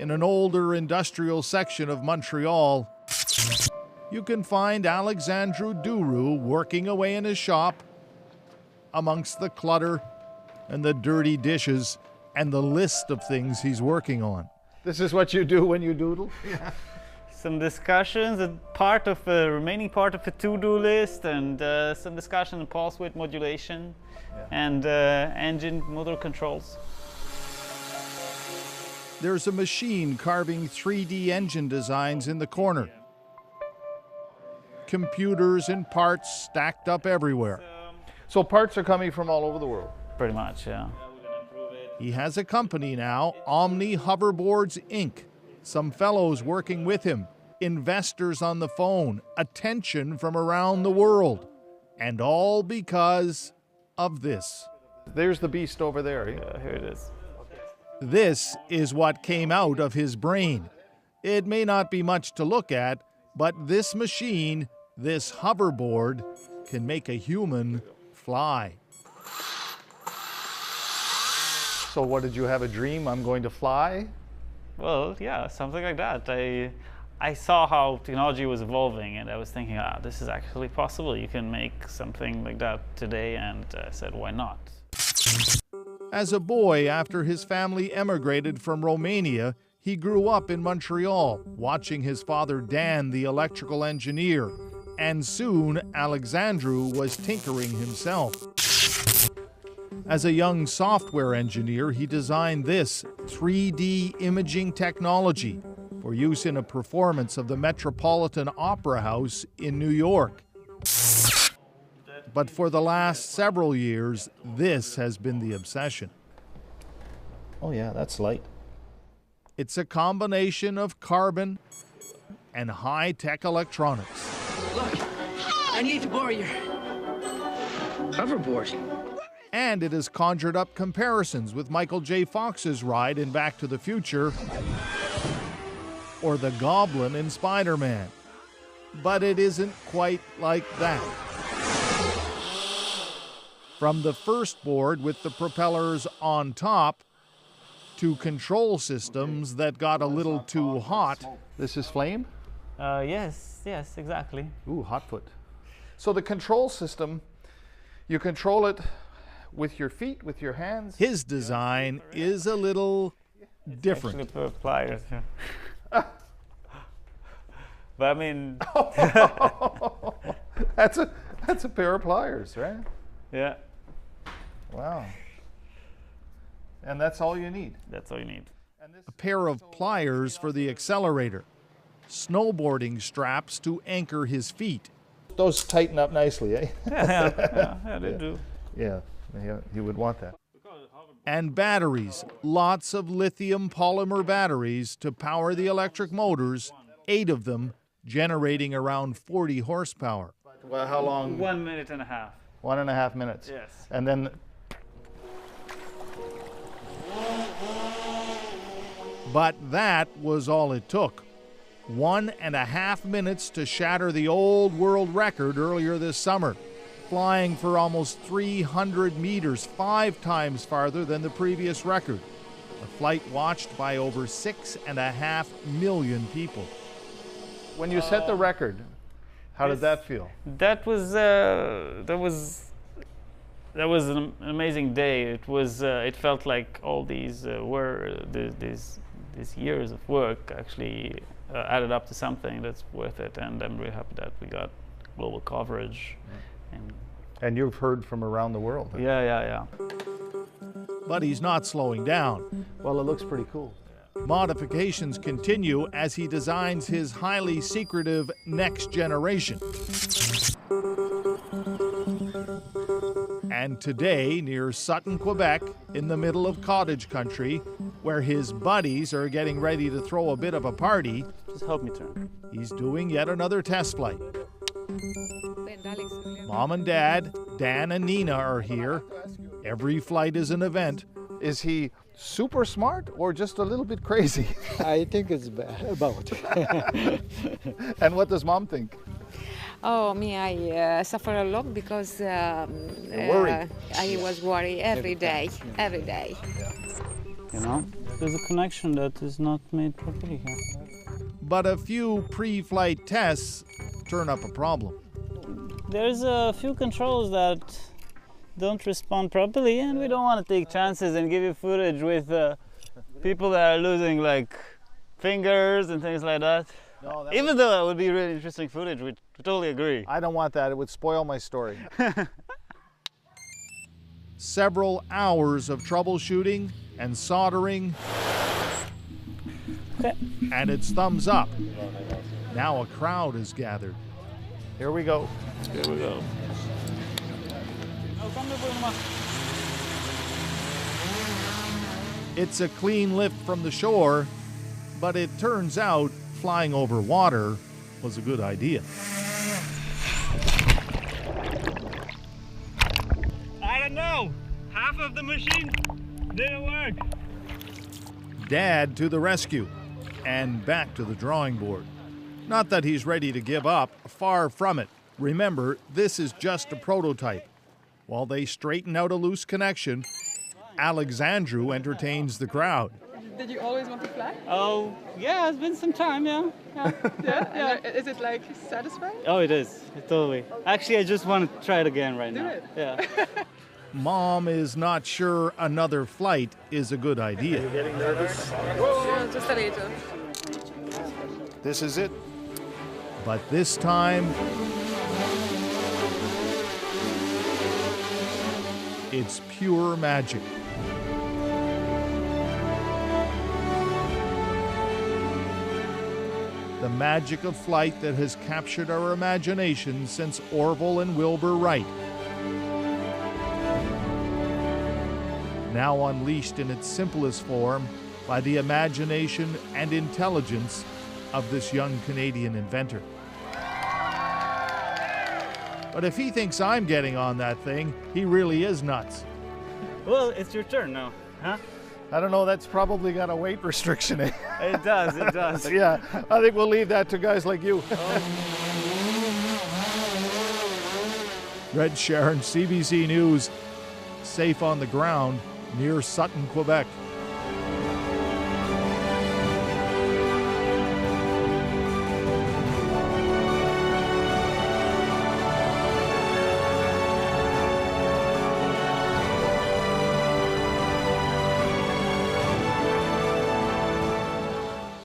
in an older industrial section of Montreal, you can find Alexandru Duru working away in his shop amongst the clutter and the dirty dishes and the list of things he's working on. This is what you do when you doodle? Yeah. Some discussions, remaining part of a to-do list, and some discussion on pulse width modulation, and engine motor controls. There's a machine carving 3D engine designs in the corner. Computers and parts stacked up everywhere. So parts are coming from all over the world? Pretty much, yeah. He has a company now, Omni Hoverboards Inc. Some fellows working with him, investors on the phone, attention from around the world. And all because of this. There's the beast over there. Yeah, here it is. This is what came out of his brain. It may not be much to look at, but this machine, this hoverboard, can make a human fly. So what, did you have a dream? I'm going to fly? Well, yeah, something like that. I saw how technology was evolving, and I was thinking, this is actually possible. You can make something like that today, and I said, why not? As a boy, after his family emigrated from Romania, he grew up in Montreal, watching his father Dan, the electrical engineer, and soon Alexandru was tinkering himself. As a young software engineer, he designed this 3D imaging technology for use in a performance of the Metropolitan Opera House in New York. But for the last several years, this has been the obsession. Oh yeah, that's light. It's a combination of carbon and high-tech electronics. Look, I need to borrow your hoverboard. And it has conjured up comparisons with Michael J. Fox's ride in Back to the Future or the Goblin in Spider-Man. But it isn't quite like that. From the first board with the propellers on top to control systems that got a little too hot. This is flame? Yes, exactly. Ooh, hot foot. So the control system, you control it with your feet, with your hands? His design is a little different. Actually, pliers. But I mean, that's a pair of pliers, right? Yeah. Wow. And that's all you need? That's all you need. A pair of pliers for the accelerator. Snowboarding straps to anchor his feet. Those tighten up nicely, eh? Yeah, they do. Yeah, you would want that. And batteries, lots of lithium polymer batteries to power the electric motors, 8 of them generating around 40 horsepower. Well, how long? 1.5 minutes. 1.5 minutes. Yes. And then. But that was all it took. 1.5 minutes to shatter the old world record earlier this summer, flying for almost 300 meters, 5 times farther than the previous record. A flight watched by over 6.5 million people. When you set the record, how did that feel? That was an amazing day. It felt like all these these years of work actually added up to something that's worth it, and I'm really happy that we got global coverage. And you've heard from around the world. Huh? Yeah. But he's not slowing down. Well, it looks pretty cool. Modifications continue as he designs his highly secretive next generation. And today, near Sutton, Quebec, in the middle of cottage country, where his buddies are getting ready to throw a bit of a party, just help me turn. He's doing yet another test flight. Mom and Dad, Dan and Nina are here. Every flight is an event. Is he super smart or just a little bit crazy? I think it's about. And what does Mom think? Oh, me, I suffer a lot because worried. I was worried every day. You know, There's a connection that is not made properly here. But a few pre-flight tests turn up a problem. There's a few controls that don't respond properly, and we don't want to take chances and give you footage with people that are losing like fingers and things like that. No, Even though that would be really interesting footage, we totally agree. I don't want that. It would spoil my story. Several hours of troubleshooting and soldering, Okay. and it's thumbs up. Now a crowd is gathered. Here we go. Here we go. It's a clean lift from the shore, but it turns out flying over water was a good idea. I don't know. Half of the machine didn't work. Dad to the rescue and back to the drawing board. Not that he's ready to give up, far from it. Remember, this is just a prototype. While they straighten out a loose connection, Alexandru entertains the crowd. Did you always want to fly? Oh, yeah, it's been some time, yeah. Yeah? Is it like satisfying? Oh, it is. Totally. Actually, I just want to try it again right now. it. Yeah. Mom is not sure another flight is a good idea. Getting nervous? Yeah, just a little. This is it. But this time, it's pure magic. The magic of flight that has captured our imagination since Orville and Wilbur Wright. Now unleashed in its simplest form by the imagination and intelligence of this young Canadian inventor. But if he thinks I'm getting on that thing, he really is nuts. Well, it's your turn now, huh? I don't know. That's probably got a weight restriction. It does, it does. Yeah, I think we'll leave that to guys like you. Red Sharon, CBC News, safe on the ground near Sutton, Quebec.